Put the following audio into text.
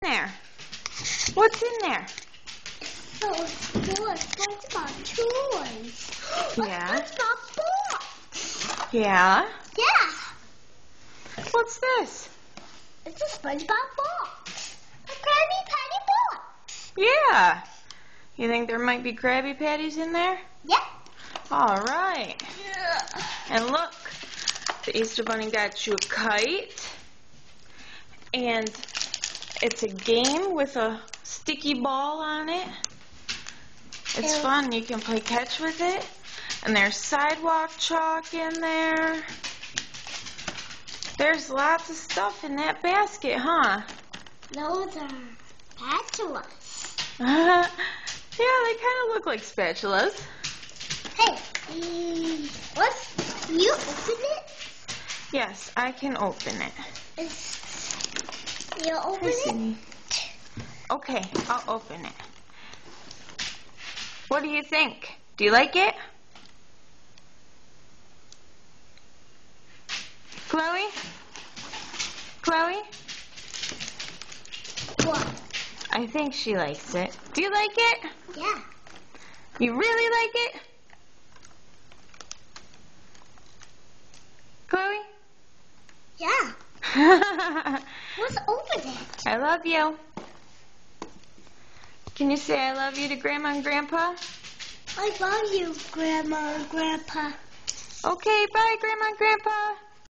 there? What's in there? Oh, SpongeBob toys. Yeah. SpongeBob box. Yeah? Yeah. What's this? It's a SpongeBob box. A Krabby Patty box. Yeah. You think there might be Krabby Patties in there? Yeah. All right. Yeah. And look, the Easter Bunny got you a kite. And it's a game with a sticky ball on it. It's fun. You can play catch with it. And there's sidewalk chalk in there. There's lots of stuff in that basket, huh? Those are spatulas. Yeah, they kind of look like spatulas. Hey, you open it? Yes, I can open it. You open it? Okay, I'll open it. What do you think? Do you like it? Chloe? Chloe? What? I think she likes it. Do you like it? Yeah. You really like it? Chloe? Yeah. Let's open it. I love you. Can you say I love you to Grandma and Grandpa? I love you, Grandma and Grandpa. Okay, bye, Grandma and Grandpa.